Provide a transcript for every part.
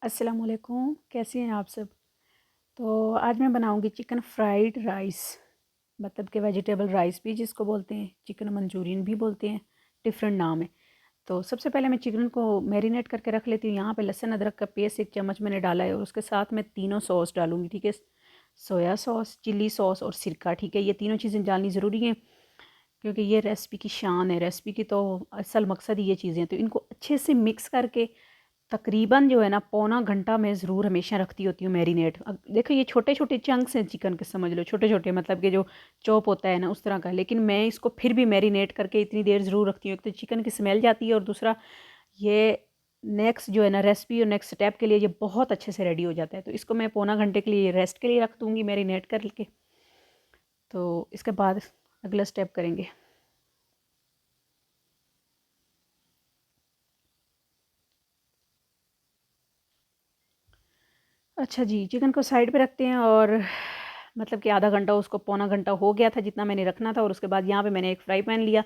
अस्सलाम वालेकुम, कैसे हैं आप सब। तो आज मैं बनाऊंगी चिकन फ्राइड राइस, मतलब कि वेजिटेबल राइस भी जिसको बोलते हैं, चिकन मंचूरियन भी बोलते हैं, डिफरेंट नाम है। तो सबसे पहले मैं चिकन को मैरिनेट करके रख लेती हूँ। यहाँ पे लहसुन अदरक का पेस्ट 1 चम्मच मैंने डाला है और उसके साथ मैं तीनों सॉस डालूंगी, ठीक है। सोया सॉस, चिल्ली सॉस और सिरका, ठीक है। ये तीनों चीज़ें डालनी ज़रूरी हैं क्योंकि ये रेसिपी की शान है। रेसिपी की तो असल मकसद ही ये चीज़ें हैं। तो इनको अच्छे से मिक्स करके तकरीबन जो है ना पौना घंटा मैं ज़रूर हमेशा रखती होती हूँ मैरिनेट। अब देखो ये छोटे छोटे चंक्स हैं चिकन के, समझ लो छोटे छोटे, मतलब कि जो चॉप होता है ना उस तरह का। लेकिन मैं इसको फिर भी मैरिनेट करके इतनी देर ज़रूर रखती हूँ। एक तो चिकन की स्मेल जाती है और दूसरा ये नेक्स्ट जो है ना रेसिपी और नेक्स्ट स्टेप के लिए ये बहुत अच्छे से रेडी हो जाता है। तो इसको मैं पौना घंटे के लिए रेस्ट के लिए रख दूँगी मैरिनेट करके। तो इसके बाद अगला स्टेप करेंगे। अच्छा जी, चिकन को साइड पे रखते हैं और मतलब कि आधा घंटा, उसको पौना घंटा हो गया था जितना मैंने रखना था। और उसके बाद यहाँ पे मैंने एक फ्राई पैन लिया,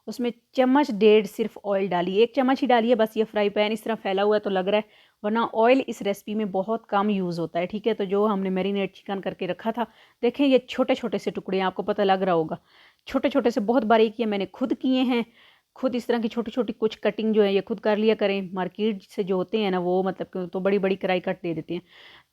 उसमें चम्मच डेढ़ सिर्फ ऑयल डाली, 1 चम्मच ही डाली है बस। ये फ्राई पैन इस तरह फैला हुआ है तो लग रहा है, वरना ऑयल इस रेसिपी में बहुत कम यूज़ होता है, ठीक है। तो जो हमने मैरिनेट चिकन करके रखा था, देखें ये छोटे छोटे से टुकड़े हैं, आपको पता लग रहा होगा, छोटे छोटे से, बहुत बारीक ये मैंने खुद किए हैं। खुद इस तरह की छोटी छोटी कुछ कटिंग जो है ये खुद कर लिया करें। मार्केट से जो होते हैं ना वो मतलब कि तो बड़ी बड़ी कराई कट दे देते हैं।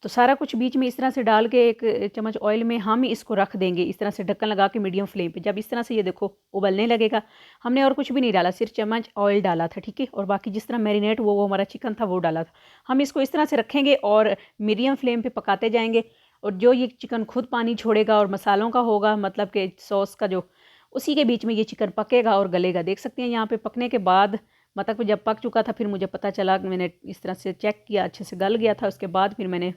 तो सारा कुछ बीच में इस तरह से डाल के 1 चम्मच ऑयल में हम इसको रख देंगे इस तरह से, ढक्कन लगा के मीडियम फ्लेम पे। जब इस तरह से ये देखो उबलने लगेगा, हमने और कुछ भी नहीं डाला, सिर्फ चम्मच ऑयल डाला था, ठीक है। और बाकी जिस तरह मैरिनेट वो हमारा चिकन था वो डाला था। हम इसको इस तरह से रखेंगे और मीडियम फ्लेम पे पकाते जाएंगे। और जो ये चिकन खुद पानी छोड़ेगा और मसालों का होगा, मतलब कि सॉस का जो, उसी के बीच में ये चिकन पकेगा और गलेगा। देख सकते हैं यहाँ पे पकने के बाद, मतलब जब पक चुका था फिर मुझे पता चला, मैंने इस तरह से चेक किया, अच्छे से गल गया था। उसके बाद फिर मैंने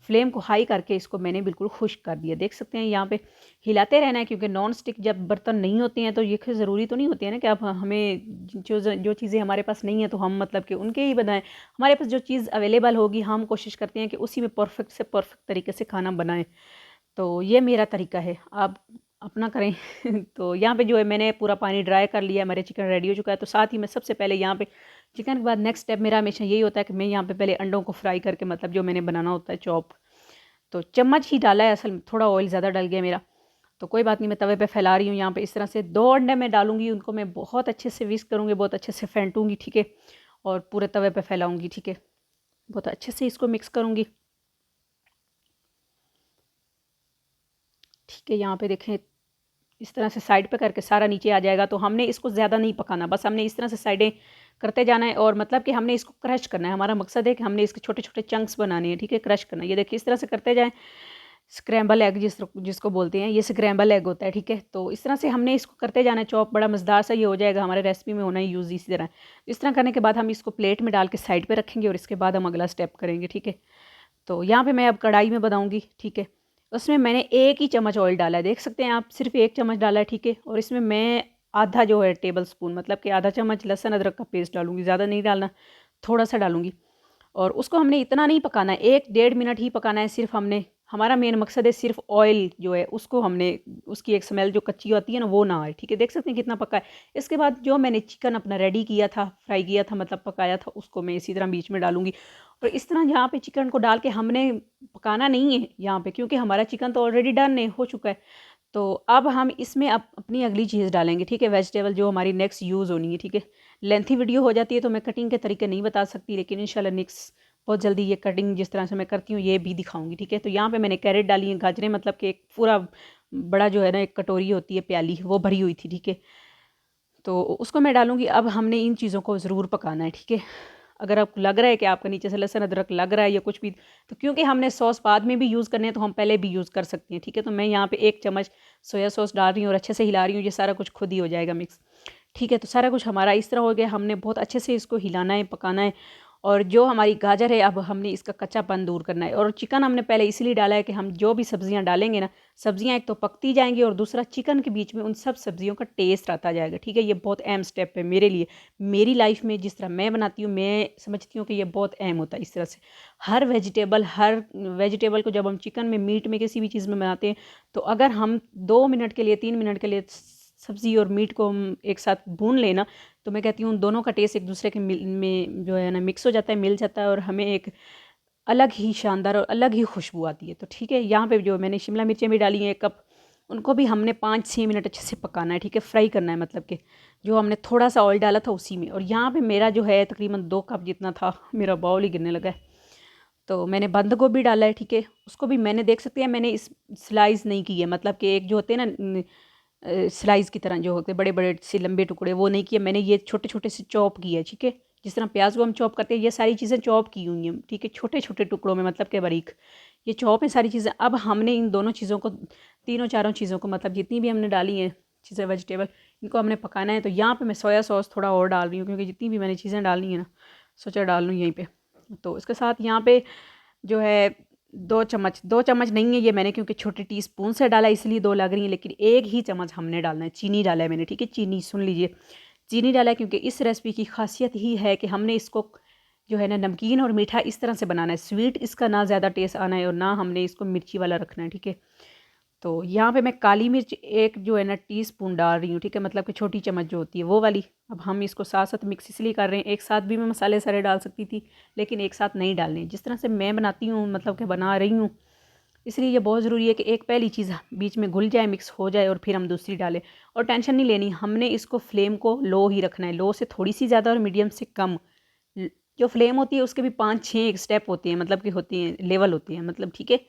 फ्लेम को हाई करके इसको मैंने बिल्कुल खुश्क कर दिया। देख सकते हैं यहाँ पे हिलाते रहना है क्योंकि नॉन स्टिक जब बर्तन नहीं होते हैं तो ये ज़रूरी तो नहीं होती है ना कि अब हमें जो जो चीज़ें हमारे पास नहीं है तो हम मतलब कि उनके ही बनाएं। हमारे पास जो चीज़ अवेलेबल होगी हम कोशिश करते हैं कि उसी में परफेक्ट से परफेक्ट तरीके से खाना बनाएं। तो ये मेरा तरीका है, आप अपना करें। तो यहाँ पे जो है मैंने पूरा पानी ड्राई कर लिया है, मेरे चिकन रेडी हो चुका है। तो साथ ही मैं सबसे पहले यहाँ पे चिकन के बाद नेक्स्ट स्टेप मेरा हमेशा यही होता है कि मैं यहाँ पे पहले अंडों को फ्राई करके, मतलब जो मैंने बनाना होता है चॉप, तो चम्मच ही डाला है असल में, थोड़ा ऑयल ज़्यादा डल गया मेरा। तो कोई बात नहीं, मैं तवे पे फैला रही हूँ यहाँ पे इस तरह से। 2 अंडे मैं डालूंगी, उनको मैं बहुत अच्छे से विस्क करूँगी, बहुत अच्छे से फेंटूंगी, ठीक है। और पूरे तवे पे फैलाऊंगी, ठीक है। बहुत अच्छे से इसको मिक्स करूँगी, ठीक है। यहाँ पे देखें इस तरह से साइड पे करके सारा नीचे आ जाएगा। तो हमने इसको ज़्यादा नहीं पकाना, बस हमने इस तरह से साइडें करते जाना है और मतलब कि हमने इसको क्रश करना है। हमारा मकसद है कि हमने इसके छोटे छोटे चंक्स बनाने हैं, ठीक है, क्रश करना है। ये देखिए इस तरह से करते जाएं। स्क्रैम्बल एग जिसको बोलते हैं, ये स्क्रैम्बल एग होता है, ठीक है। तो इस तरह से हमने इसको करते जाना है चॉप, बड़ा मज़ेदार सा ये हो जाएगा। हमारे रेसिपी में होना ही यूज़ इसी तरह। इस तरह करने के बाद हम इसको प्लेट में डाल के साइड पे रखेंगे और इसके बाद हम अगला स्टेप करेंगे, ठीक है। तो यहाँ पे मैं अब कढ़ाई में बनाऊँगी, ठीक है। उसमें मैंने 1 ही चम्मच ऑयल डाला है, देख सकते हैं आप, सिर्फ 1 चम्मच डाला है, ठीक है। और इसमें मैं आधा जो है टेबल स्पून, मतलब कि आधा चम्मच लहसुन अदरक का पेस्ट डालूंगी, ज़्यादा नहीं डालना, थोड़ा सा डालूंगी। और उसको हमने इतना नहीं पकाना है, 1 डेढ़ मिनट ही पकाना है सिर्फ हमने। हमारा मेन मकसद है सिर्फ ऑयल जो है उसको हमने, उसकी एक स्मेल जो कच्ची होती है ना वो ना आए, ठीक है। देख सकते हैं कितना पका है। इसके बाद जो मैंने चिकन अपना रेडी किया था, फ्राई किया था, मतलब पकाया था, उसको मैं इसी तरह बीच में डालूंगी। और इस तरह यहाँ पे चिकन को डाल के हमने पकाना नहीं है यहाँ पे, क्योंकि हमारा चिकन तो ऑलरेडी डन है, हो चुका है। तो अब हम इसमें अपनी अगली चीज़ डालेंगे, ठीक है, वेजिटेबल जो हमारी नेक्स्ट यूज़ होनी है, ठीक है। लेंथी वीडियो हो जाती है तो मैं कटिंग के तरीके नहीं बता सकती, लेकिन इंशाल्लाह नेक्स्ट बहुत जल्दी ये कटिंग जिस तरह से मैं करती हूँ ये भी दिखाऊंगी, ठीक है। तो यहाँ पे मैंने कैरेट डाली है, गाजरें, मतलब कि एक पूरा बड़ा जो है ना एक कटोरी होती है प्याली, वो भरी हुई थी, ठीक है। तो उसको मैं डालूंगी। अब हमने इन चीज़ों को ज़रूर पकाना है, ठीक है। अगर आपको लग रहा है कि आपका नीचे से लहसुन अदरक लग रहा है या कुछ भी, तो क्योंकि हमने सॉस बाद में भी यूज़ करने हैं तो हम पहले भी यूज़ कर सकते हैं, ठीक है। तो मैं यहाँ पे 1 चम्मच सोया सॉस डाल रही हूँ और अच्छे से हिला रही हूँ, ये सारा कुछ खुद ही हो जाएगा मिक्स, ठीक है। तो सारा कुछ हमारा इस तरह हो गया, हमने बहुत अच्छे से इसको हिलाना है, पकाना है। और जो हमारी गाजर है अब हमने इसका कच्चापन दूर करना है। और चिकन हमने पहले इसलिए डाला है कि हम जो भी सब्जियां डालेंगे ना, सब्जियां एक तो पकती जाएंगी और दूसरा चिकन के बीच में उन सब सब्जियों का टेस्ट आता जाएगा, ठीक है। ये बहुत अहम स्टेप है मेरे लिए, मेरी लाइफ में जिस तरह मैं बनाती हूँ मैं समझती हूँ कि ये बहुत अहम होता है। इस तरह से हर वेजिटेबल को जब हम चिकन में, मीट में, किसी भी चीज़ में बनाते हैं, तो अगर हम 2 मिनट के लिए, 3 मिनट के लिए सब्ज़ी और मीट को हम एक साथ भून लेना, तो मैं कहती हूँ दोनों का टेस्ट एक दूसरे के में जो है ना मिक्स हो जाता है, मिल जाता है और हमें एक अलग ही शानदार और अलग ही खुशबू आती है। तो ठीक है, यहाँ पे जो मैंने शिमला मिर्चें भी डाली हैं 1 कप, उनको भी हमने 5-6 मिनट अच्छे से पकाना है, ठीक है, फ्राई करना है, मतलब कि जो हमने थोड़ा सा ऑयल डाला था उसी में। और यहाँ पे मेरा जो है तकरीबन 2 कप जितना था, मेरा बाउल ही गिरने लगा है। तो मैंने बंद गोभी डाला है, ठीक है, उसको भी मैंने देख सकते हैं मैंने इस स्लाइस नहीं की है, मतलब कि एक जो होते हैं ना स्लाइस की तरह जो होते हैं बड़े बड़े से लंबे टुकड़े, वो नहीं किए मैंने, ये छोटे छोटे से चॉप किए, ठीक है, जिस तरह प्याज को हम चॉप करते हैं ये सारी चीज़ें चॉप की हुई हैं, ठीक है, छोटे छोटे टुकड़ों में, मतलब के बारीक ये चॉप है सारी चीज़ें। अब हमने इन दोनों चीज़ों को, तीनों चारों चीज़ों को, मतलब जितनी भी हमने डाली हैं चीज़ें वेजिटेबल, इनको हमने पकाना है। तो यहाँ पे मैं सोया सॉस थोड़ा और डाल रही हूँ, क्योंकि जितनी भी मैंने चीज़ें डालनी है ना सोचा डाल लूँ यहीं पे। तो इसके साथ यहाँ पे जो है 2 चम्मच नहीं है ये मैंने, क्योंकि छोटे टीस्पून से डाला इसलिए 2 लग रही हैं, लेकिन 1 ही चम्मच हमने डालना है, चीनी डाला है मैंने, ठीक है, चीनी सुन लीजिए, चीनी डाला है, क्योंकि इस रेसिपी की खासियत ही है कि हमने इसको जो है ना नमकीन और मीठा इस तरह से बनाना है, स्वीट इसका ना ज़्यादा टेस्ट आना है और ना हमने इसको मिर्ची वाला रखना है, ठीक है। तो यहाँ पे मैं काली मिर्च 1 जो है ना टीस्पून डाल रही हूँ, ठीक है, मतलब कि छोटी चम्मच जो होती है वो वाली। अब हम इसको साथ साथ मिक्स इसलिए कर रहे हैं, एक साथ भी मैं मसाले सारे डाल सकती थी, लेकिन एक साथ नहीं डालने, जिस तरह से मैं बनाती हूँ, मतलब कि बना रही हूँ, इसलिए ये बहुत ज़रूरी है कि एक पहली चीज़ बीच में घुल जाए, मिक्स हो जाए, और फिर हम दूसरी डालें। और टेंशन नहीं लेनी, हमने इसको फ्लेम को लो ही रखना है, लो से थोड़ी सी ज़्यादा और मीडियम से कम। जो फ्लेम होती है उसके भी 5-6 एक स्टेप होती हैं, मतलब कि होती हैं, लेवल होती हैं, मतलब ठीक है।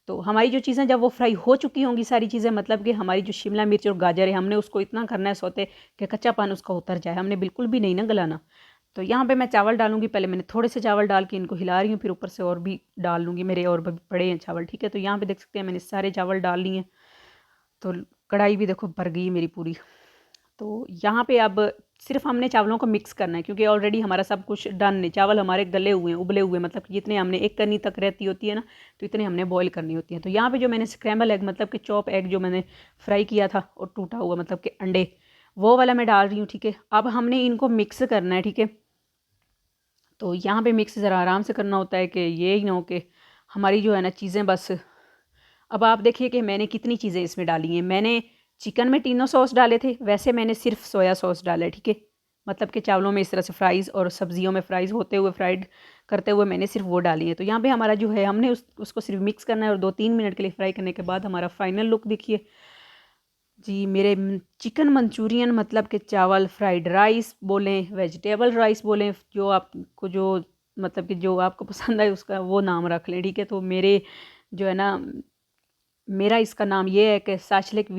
तो हमारी जो चीज़ें जब वो फ्राई हो चुकी होंगी सारी चीज़ें, मतलब कि हमारी जो शिमला मिर्च और गाजर है, हमने उसको इतना करना है सौते कि कच्चापन उसका उतर जाए, हमने बिल्कुल भी नहीं ना गलाना। तो यहाँ पे मैं चावल डालूंगी, पहले मैंने थोड़े से चावल डाल के इनको हिला रही हूँ, फिर ऊपर से और भी डाल लूँगी, मेरे और भी पड़े हैं चावल, ठीक है। तो यहाँ पे देख सकते हैं मैंने सारे चावल डाल लिए हैं, तो कढ़ाई भी देखो भर गई मेरी पूरी। तो यहाँ पे अब सिर्फ हमने चावलों को मिक्स करना है, क्योंकि ऑलरेडी हमारा सब कुछ डन है, चावल हमारे गले हुए हैं, उबले हुए हैं, मतलब कि जितने हमने 1 करनी तक रहती होती है ना, तो इतने हमने बॉईल करनी होती हैं। तो यहाँ पे जो मैंने स्क्रैम्बल एग, मतलब कि चॉप एग जो मैंने फ्राई किया था और टूटा हुआ, मतलब कि अंडे, वो वाला मैं डाल रही हूँ, ठीक है। अब हमने इनको मिक्स करना है, ठीक है। तो यहाँ पे मिक्स ज़रा आराम से करना होता है, कि ये ही ना हो कि हमारी जो है ना चीज़ें बस। अब आप देखिए कि मैंने कितनी चीज़ें इसमें डाली हैं। मैंने चिकन में तीनों सॉस डाले थे, वैसे मैंने सिर्फ सोया सॉस डाला है, ठीक है, मतलब कि चावलों में इस तरह से फ्राइज़ और सब्जियों में फ्राइज़ होते हुए, फ्राइड करते हुए मैंने सिर्फ वो डाली है। तो यहाँ पे हमारा जो है हमने उसको सिर्फ मिक्स करना है, और 2-3 मिनट के लिए फ्राई करने के बाद हमारा फाइनल लुक देखिए जी। मेरे चिकन मंचूरियन, मतलब कि चावल फ्राइड राइस बोलें, वेजिटेबल राइस बोलें, जो आपको जो, मतलब कि जो आपको पसंद है उसका वो नाम रख लें, ठीक है। तो मेरे जो है ना, मेरा इसका नाम ये है कि shashlik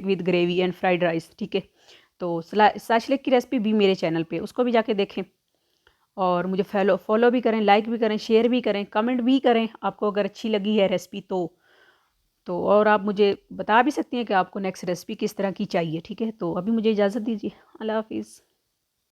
with gravy and fried rice, ठीक है। तो साशलिक की रेसिपी भी मेरे चैनल पे, उसको भी जाके देखें, और मुझे फॉलो भी करें, लाइक भी करें, शेयर भी करें, कमेंट भी करें, आपको अगर अच्छी लगी है रेसिपी तो और आप मुझे बता भी सकती हैं कि आपको नेक्स्ट रेसिपी किस तरह की चाहिए, ठीक है। तो अभी मुझे इजाज़त दीजिए, अल्लाह हाफिज़।